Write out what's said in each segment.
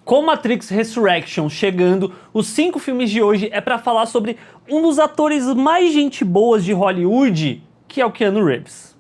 Com Matrix Resurrection chegando, os 5 filmes de hoje é pra falar sobre um dos atores mais gente boas de Hollywood, que é o Keanu Reeves.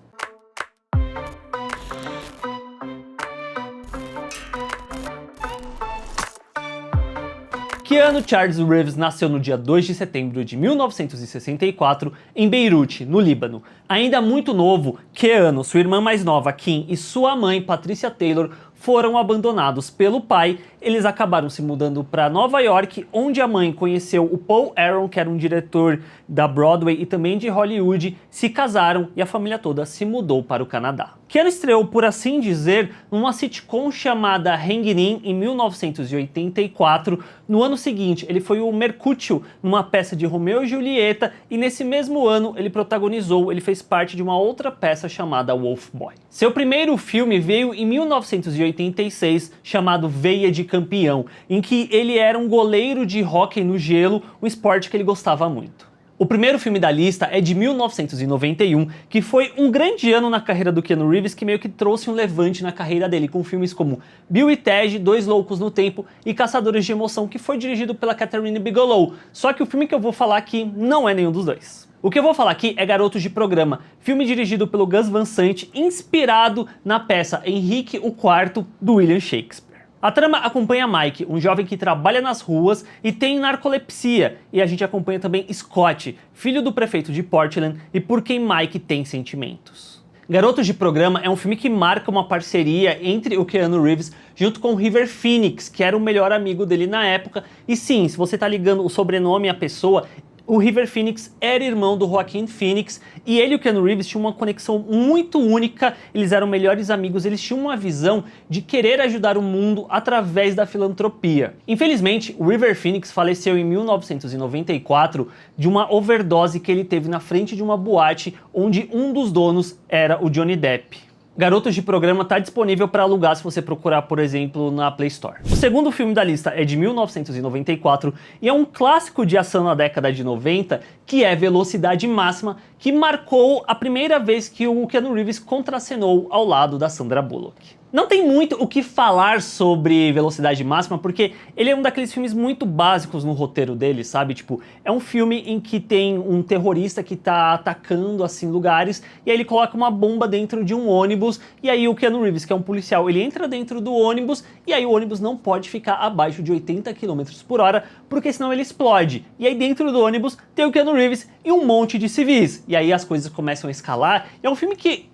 Keanu Charles Reeves nasceu no dia 2 de setembro de 1964 em Beirute, no Líbano. Ainda muito novo, Keanu, sua irmã mais nova Kim e sua mãe Patricia Taylor foram abandonados pelo pai. Eles acabaram se mudando para Nova York, onde a mãe conheceu o Paul Aaron, que era um diretor da Broadway e também de Hollywood, se casaram e a família toda se mudou para o Canadá. Keanu estreou, por assim dizer, numa sitcom chamada Hangin' em 1984. No ano seguinte, ele foi o Mercutio numa peça de Romeu e Julieta e nesse mesmo ano ele fez parte de uma outra peça chamada Wolf Boy. Seu primeiro filme veio em 1986, chamado Veia de Campeão, em que ele era um goleiro de hóquei no gelo, um esporte que ele gostava muito. O primeiro filme da lista é de 1991, que foi um grande ano na carreira do Keanu Reeves, que meio que trouxe um levante na carreira dele, com filmes como Bill e Ted, Dois Loucos no Tempo e Caçadores de Emoção, que foi dirigido pela Catherine Bigelow. Só que o filme que eu vou falar aqui não é nenhum dos dois. O que eu vou falar aqui é Garotos de Programa, filme dirigido pelo Gus Van Sant, inspirado na peça Henrique IV, do William Shakespeare. A trama acompanha Mike, um jovem que trabalha nas ruas e tem narcolepsia, e a gente acompanha também Scott, filho do prefeito de Portland e por quem Mike tem sentimentos. Garotos de Programa é um filme que marca uma parceria entre o Keanu Reeves junto com o River Phoenix, que era o melhor amigo dele na época, e sim, se você tá ligando o sobrenome à pessoa, o River Phoenix era irmão do Joaquin Phoenix e ele e o Keanu Reeves tinham uma conexão muito única, eles eram melhores amigos, eles tinham uma visão de querer ajudar o mundo através da filantropia. Infelizmente, o River Phoenix faleceu em 1994 de uma overdose que ele teve na frente de uma boate onde um dos donos era o Johnny Depp. Garotos de Programa está disponível para alugar se você procurar, por exemplo, na Play Store. O segundo filme da lista é de 1994 e é um clássico de ação na década de 90, que é Velocidade Máxima, que marcou a primeira vez que o Keanu Reeves contracenou ao lado da Sandra Bullock. Não tem muito o que falar sobre Velocidade Máxima, porque ele é um daqueles filmes muito básicos no roteiro dele, sabe? Tipo, é um filme em que tem um terrorista que tá atacando, assim, lugares, e aí ele coloca uma bomba dentro de um ônibus, e aí o Keanu Reeves, que é um policial, ele entra dentro do ônibus, e aí o ônibus não pode ficar abaixo de 80 km por hora, porque senão ele explode. E aí dentro do ônibus tem o Keanu Reeves e um monte de civis. E aí as coisas começam a escalar, e é um filme que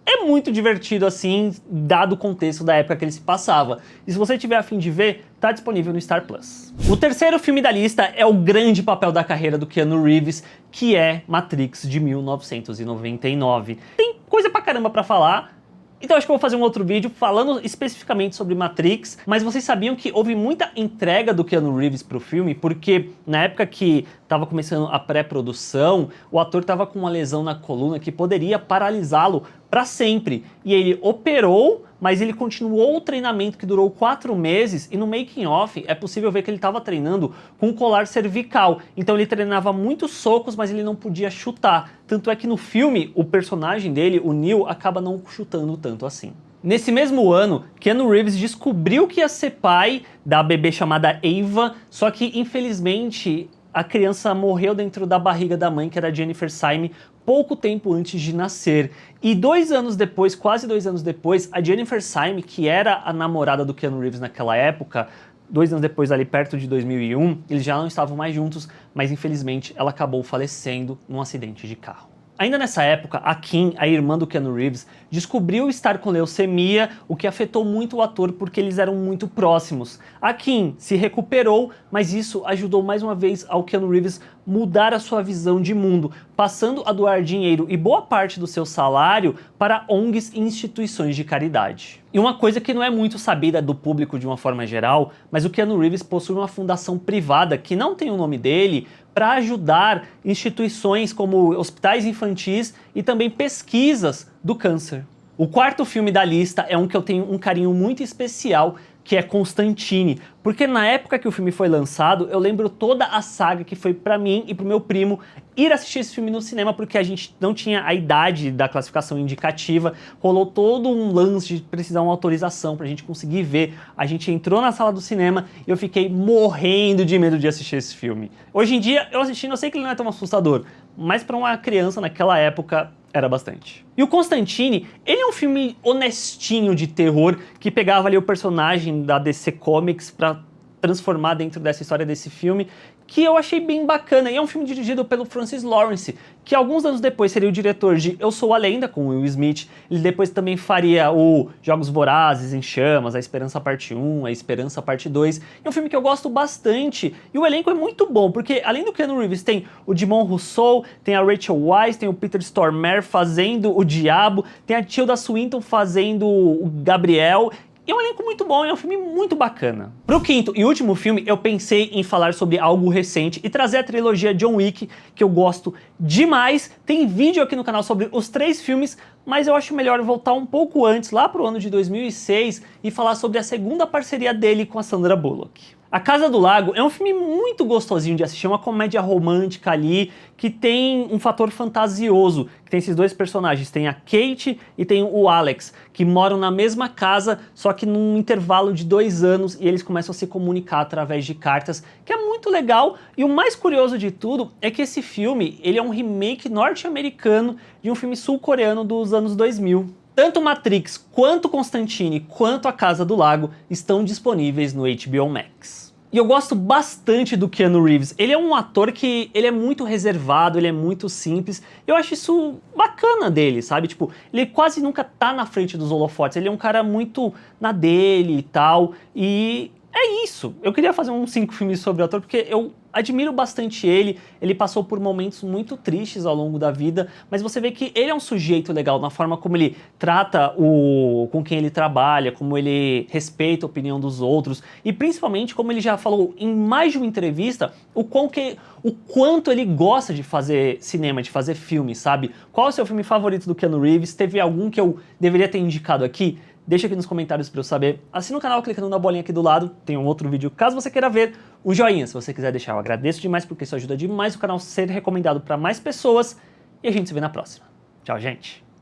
é muito divertido assim, dado o contexto da época que ele se passava. E se você tiver a fim de ver, tá disponível no Star Plus. O terceiro filme da lista é o grande papel da carreira do Keanu Reeves, que é Matrix, de 1999. Tem coisa pra caramba pra falar, então acho que eu vou fazer um outro vídeo falando especificamente sobre Matrix, mas vocês sabiam que houve muita entrega do Keanu Reeves pro filme, porque na época que estava começando a pré-produção, o ator estava com uma lesão na coluna que poderia paralisá-lo para sempre, e ele operou, mas ele continuou o treinamento que durou 4 meses, e no making off é possível ver que ele estava treinando com colar cervical, então ele treinava muitos socos, mas ele não podia chutar, tanto é que no filme o personagem dele, o Neo, acaba não chutando tanto assim. Nesse mesmo ano, Keanu Reeves descobriu que ia ser pai da bebê chamada Ava, só que infelizmente a criança morreu dentro da barriga da mãe, que era Jennifer Syme, pouco tempo antes de nascer. E 2 anos depois, quase 2 anos depois, a Jennifer Syme, que era a namorada do Keanu Reeves naquela época, 2 anos depois, ali perto de 2001, eles já não estavam mais juntos, mas infelizmente ela acabou falecendo num acidente de carro. Ainda nessa época, a Kim, a irmã do Keanu Reeves, descobriu estar com leucemia, o que afetou muito o ator porque eles eram muito próximos. A Kim se recuperou, mas isso ajudou mais uma vez ao Keanu Reeves mudar a sua visão de mundo, passando a doar dinheiro e boa parte do seu salário para ONGs e instituições de caridade. E uma coisa que não é muito sabida do público de uma forma geral, mas o Keanu Reeves possui uma fundação privada que não tem o nome dele, para ajudar instituições como hospitais infantis e também pesquisas do câncer. O quarto filme da lista é um que eu tenho um carinho muito especial que é Constantine, porque na época que o filme foi lançado, eu lembro toda a saga que foi pra mim e pro meu primo ir assistir esse filme no cinema, porque a gente não tinha a idade da classificação indicativa, rolou todo um lance de precisar de uma autorização pra gente conseguir ver. A gente entrou na sala do cinema e eu fiquei morrendo de medo de assistir esse filme. Hoje em dia, eu assistindo, eu sei que ele não é tão assustador, mas pra uma criança naquela época era bastante. E o Constantine, ele é um filme honestinho de terror que pegava ali o personagem da DC Comics pra transformar dentro dessa história desse filme, que eu achei bem bacana. E é um filme dirigido pelo Francis Lawrence, que alguns anos depois seria o diretor de Eu Sou a Lenda, com Will Smith. Ele depois também faria o Jogos Vorazes, Em Chamas, A Esperança Parte 1, A Esperança Parte 2. É um filme que eu gosto bastante. E o elenco é muito bom, porque além do Keanu Reeves, tem o Djimon Hounsou, tem a Rachel Weisz, tem o Peter Stormare fazendo o Diabo, tem a Tilda Swinton fazendo o Gabriel. E é um elenco muito bom, é um filme muito bacana. Pro quinto e último filme, eu pensei em falar sobre algo recente e trazer a trilogia John Wick, que eu gosto demais. Tem vídeo aqui no canal sobre os 3 filmes, mas eu acho melhor voltar um pouco antes, lá pro ano de 2006, e falar sobre a segunda parceria dele com a Sandra Bullock. A Casa do Lago é um filme muito gostosinho de assistir, é uma comédia romântica ali, que tem um fator fantasioso, que tem esses 2 personagens, tem a Kate e tem o Alex, que moram na mesma casa, só que num intervalo de 2 anos, e eles começam a se comunicar através de cartas, que é muito legal. E o mais curioso de tudo é que esse filme, ele é um remake norte-americano de um filme sul-coreano dos anos 2000. Tanto Matrix, quanto Constantine, quanto A Casa do Lago estão disponíveis no HBO Max. E eu gosto bastante do Keanu Reeves. Ele é um ator que ele é muito reservado, ele é muito simples. Eu acho isso bacana dele, sabe? Tipo, ele quase nunca tá na frente dos holofotes. Ele é um cara muito na dele e tal. E é isso. Eu queria fazer uns 5 filmes sobre o ator, porque eu admiro bastante ele. Ele passou por momentos muito tristes ao longo da vida, mas você vê que ele é um sujeito legal na forma como ele trata com quem ele trabalha, como ele respeita a opinião dos outros e principalmente como ele já falou em mais de uma entrevista, o quanto ele gosta de fazer cinema, de fazer filme, sabe? Qual é o seu filme favorito do Keanu Reeves? Teve algum que eu deveria ter indicado aqui? Deixa aqui nos comentários para eu saber. Assina o canal clicando na bolinha aqui do lado, tem um outro vídeo caso você queira ver. O joinha, se você quiser deixar, eu agradeço demais porque isso ajuda demais o canal a ser recomendado para mais pessoas. E a gente se vê na próxima. Tchau, gente!